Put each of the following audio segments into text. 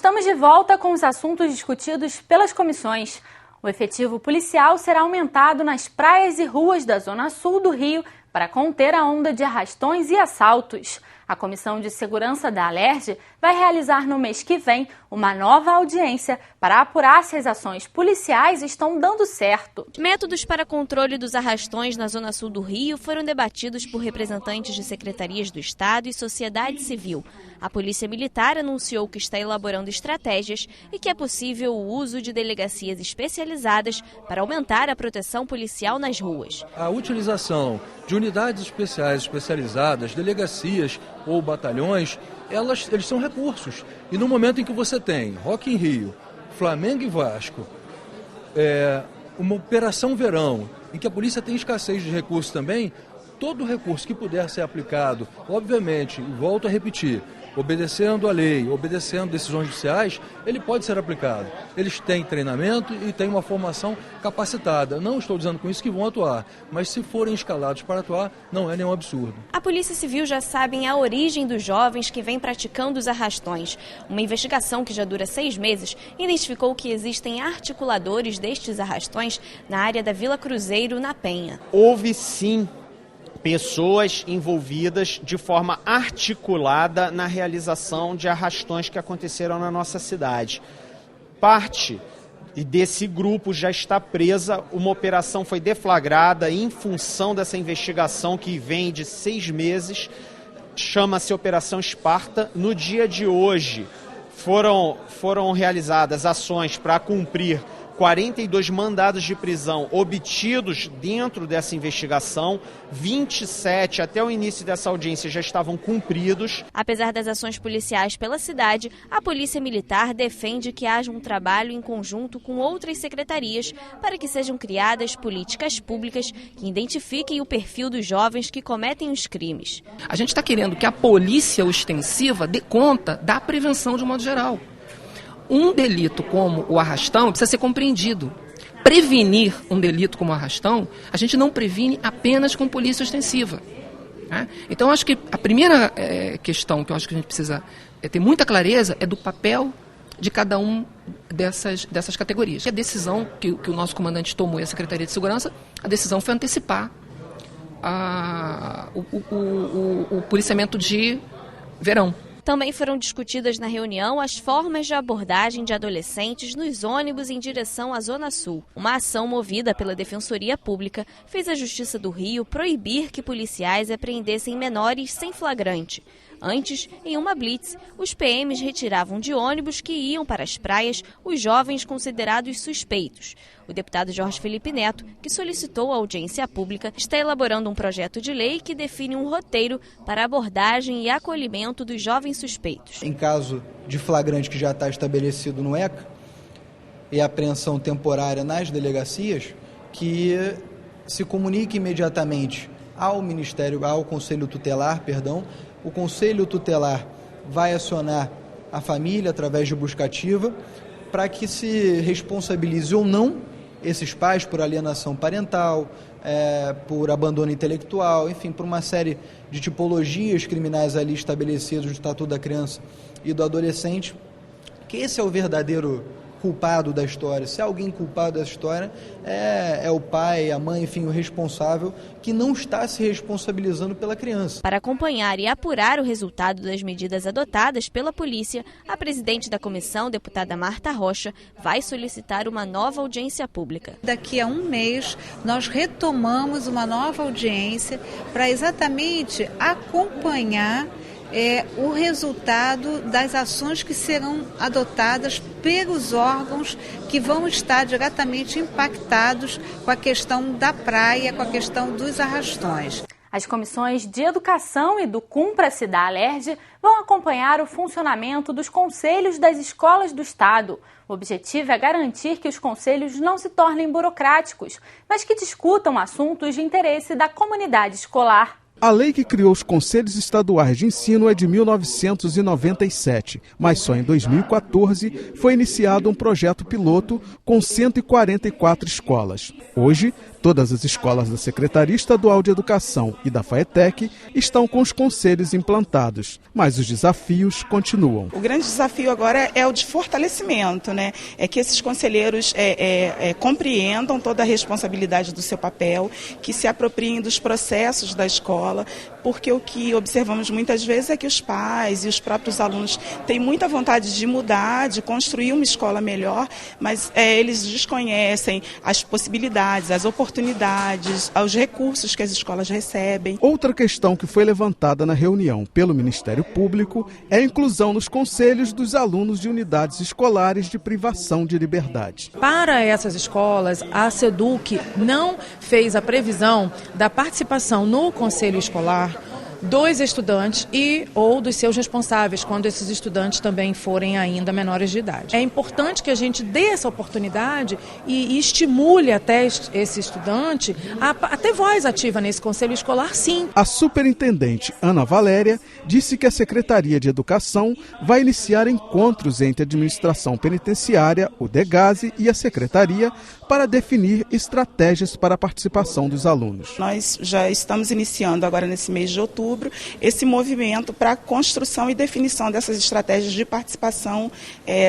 Estamos de volta com os assuntos discutidos pelas comissões. O efetivo policial será aumentado nas praias e ruas da Zona Sul do Rio para conter a onda de arrastões e assaltos. A Comissão de Segurança da Alerj vai realizar no mês que vem uma nova audiência para apurar se as ações policiais estão dando certo. Métodos para controle dos arrastões na Zona Sul do Rio foram debatidos por representantes de secretarias do Estado e sociedade civil. A Polícia Militar anunciou que está elaborando estratégias e que é possível o uso de delegacias especializadas para aumentar a proteção policial nas ruas. A utilização de unidades especializadas, delegacias ou batalhões, eles são recursos. E no momento em que você tem Rock in Rio, Flamengo e Vasco, uma operação verão, em que a polícia tem escassez de recursos também, todo recurso que puder ser aplicado, obviamente, volto a repetir, obedecendo a lei, obedecendo decisões judiciais, ele pode ser aplicado. Eles têm treinamento e têm uma formação capacitada. Não estou dizendo com isso que vão atuar, mas se forem escalados para atuar, não é nenhum absurdo. A Polícia Civil já sabe a origem dos jovens que vêm praticando os arrastões. Uma investigação que já dura 6 meses identificou que existem articuladores destes arrastões na área da Vila Cruzeiro, na Penha. Houve sim pessoas envolvidas de forma articulada na realização de arrastões que aconteceram na nossa cidade. Parte desse grupo já está presa, uma operação foi deflagrada em função dessa investigação que vem de 6 meses, chama-se Operação Esparta. No dia de hoje foram realizadas ações para cumprir 42 mandados de prisão obtidos dentro dessa investigação, 27 até o início dessa audiência já estavam cumpridos. Apesar das ações policiais pela cidade, a Polícia Militar defende que haja um trabalho em conjunto com outras secretarias para que sejam criadas políticas públicas que identifiquem o perfil dos jovens que cometem os crimes. A gente está querendo que a polícia ostensiva dê conta da prevenção de um modo geral. Um delito como o arrastão precisa ser compreendido. Prevenir um delito como o arrastão, a gente não previne apenas com polícia ostensiva. Né? Então, acho que a primeira questão que eu acho que a gente precisa ter muita clareza é do papel de cada um dessas categorias. A decisão que o nosso comandante tomou e a Secretaria de Segurança, a decisão foi antecipar o policiamento de verão. Também foram discutidas na reunião as formas de abordagem de adolescentes nos ônibus em direção à Zona Sul. Uma ação movida pela Defensoria Pública fez a Justiça do Rio proibir que policiais apreendessem menores sem flagrante. Antes, em uma blitz, os PMs retiravam de ônibus que iam para as praias os jovens considerados suspeitos. O deputado Jorge Felipe Neto, que solicitou a audiência pública, está elaborando um projeto de lei que define um roteiro para a abordagem e acolhimento dos jovens suspeitos. Em caso de flagrante que já está estabelecido no ECA e apreensão temporária nas delegacias, que se comunique imediatamente ao Conselho Tutelar, o Conselho Tutelar vai acionar a família através de buscativa para que se responsabilize ou não esses pais por alienação parental, por abandono intelectual, enfim, por uma série de tipologias criminais ali estabelecidas no Estatuto da Criança e do Adolescente, que esse é o verdadeiro culpado da história. Se há alguém culpado dessa história, é o pai, a mãe, enfim, o responsável, que não está se responsabilizando pela criança. Para acompanhar e apurar o resultado das medidas adotadas pela polícia, a presidente da comissão, deputada Marta Rocha, vai solicitar uma nova audiência pública. Daqui a um mês, nós retomamos uma nova audiência para exatamente acompanhar o resultado das ações que serão adotadas pelos órgãos que vão estar diretamente impactados com a questão da praia, com a questão dos arrastões. As comissões de Educação e do Cumpra-se da Alerj vão acompanhar o funcionamento dos conselhos das escolas do Estado. O objetivo é garantir que os conselhos não se tornem burocráticos, mas que discutam assuntos de interesse da comunidade escolar. A lei que criou os Conselhos Estaduais de Ensino é de 1997, mas só em 2014 foi iniciado um projeto piloto com 144 escolas. Hoje, Todas as escolas da Secretaria Estadual de Educação e da FAETEC estão com os conselhos implantados, mas os desafios continuam. O grande desafio agora é o de fortalecimento, né? É que esses conselheiros compreendam toda a responsabilidade do seu papel, que se apropriem dos processos da escola, porque o que observamos muitas vezes é que os pais e os próprios alunos têm muita vontade de mudar, de construir uma escola melhor, mas eles desconhecem as possibilidades, as oportunidades, os recursos que as escolas recebem. Outra questão que foi levantada na reunião pelo Ministério Público é a inclusão nos conselhos dos alunos de unidades escolares de privação de liberdade. Para essas escolas, a SEDUC não fez a previsão da participação no conselho escolar dos estudantes ou dos seus responsáveis, quando esses estudantes também forem ainda menores de idade. É importante que a gente dê essa oportunidade e estimule até esse estudante a ter voz ativa nesse conselho escolar, sim. A superintendente Ana Valéria disse que a Secretaria de Educação vai iniciar encontros entre a administração penitenciária, o DEGASE e a Secretaria para definir estratégias para a participação dos alunos. Nós já estamos iniciando agora nesse mês de outubro esse movimento para a construção e definição dessas estratégias de participação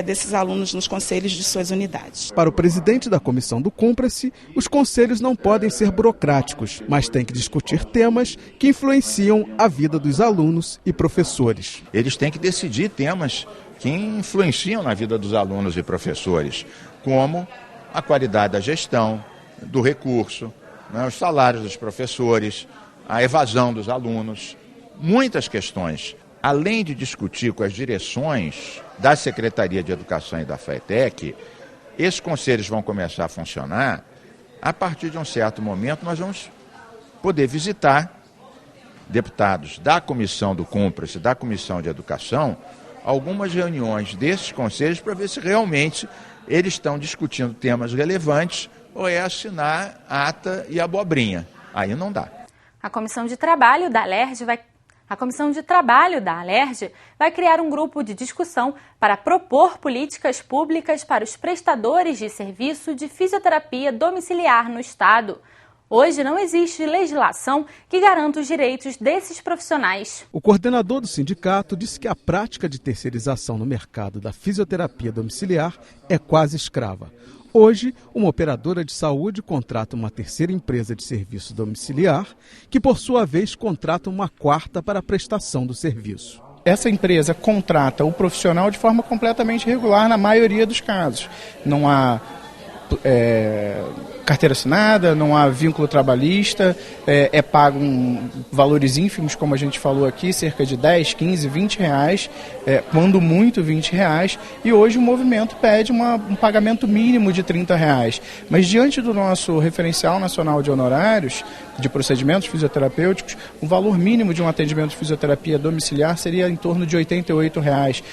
desses alunos nos conselhos de suas unidades. Para o presidente da comissão do Cúmplice, os conselhos não podem ser burocráticos, mas têm que discutir temas que influenciam a vida dos alunos e professores. Eles têm que decidir temas que influenciam na vida dos alunos e professores, como a qualidade da gestão, do recurso, né, os salários dos professores, a evasão dos alunos, muitas questões. Além de discutir com as direções da Secretaria de Educação e da FAETEC, esses conselhos vão começar a funcionar. A partir de um certo momento, nós vamos poder visitar deputados da Comissão do Cúmplice, da Comissão de Educação, algumas reuniões desses conselhos para ver se realmente eles estão discutindo temas relevantes ou é assinar ata e abobrinha. Aí não dá. A Comissão de Trabalho da Alerj vai criar um grupo de discussão para propor políticas públicas para os prestadores de serviço de fisioterapia domiciliar no Estado. Hoje não existe legislação que garanta os direitos desses profissionais. O coordenador do sindicato disse que a prática de terceirização no mercado da fisioterapia domiciliar é quase escrava. Hoje, uma operadora de saúde contrata uma terceira empresa de serviço domiciliar, que por sua vez contrata uma quarta para a prestação do serviço. Essa empresa contrata o profissional de forma completamente irregular na maioria dos casos. Não há carteira assinada, não há vínculo trabalhista, é pago valores ínfimos, como a gente falou aqui, cerca de 10, 15, 20 reais, quando muito 20 reais, e hoje o movimento pede um pagamento mínimo de 30 reais. Mas diante do nosso referencial nacional de honorários, de procedimentos fisioterapêuticos, o valor mínimo de um atendimento de fisioterapia domiciliar seria em torno de R$ 88 reais,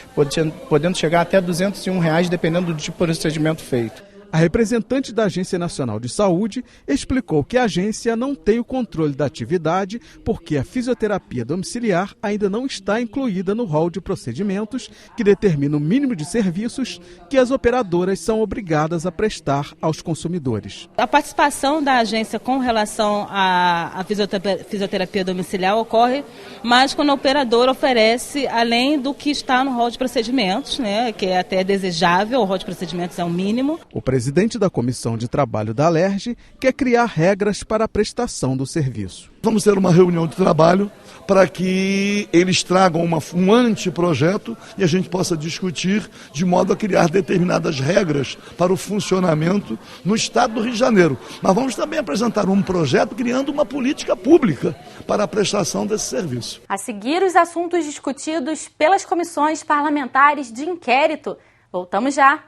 podendo chegar até R$ 201 reais, dependendo do tipo de procedimento feito. A representante da Agência Nacional de Saúde explicou que a agência não tem o controle da atividade porque a fisioterapia domiciliar ainda não está incluída no rol de procedimentos que determina o mínimo de serviços que as operadoras são obrigadas a prestar aos consumidores. A participação da agência com relação à fisioterapia domiciliar ocorre mais quando a operadora oferece além do que está no rol de procedimentos, né, que é até desejável, o rol de procedimentos é o mínimo. O presidente da Comissão de Trabalho da Alerj quer criar regras para a prestação do serviço. Vamos ter uma reunião de trabalho para que eles tragam um anteprojeto e a gente possa discutir de modo a criar determinadas regras para o funcionamento no estado do Rio de Janeiro. Mas vamos também apresentar um projeto criando uma política pública para a prestação desse serviço. A seguir, os assuntos discutidos pelas comissões parlamentares de inquérito. Voltamos já.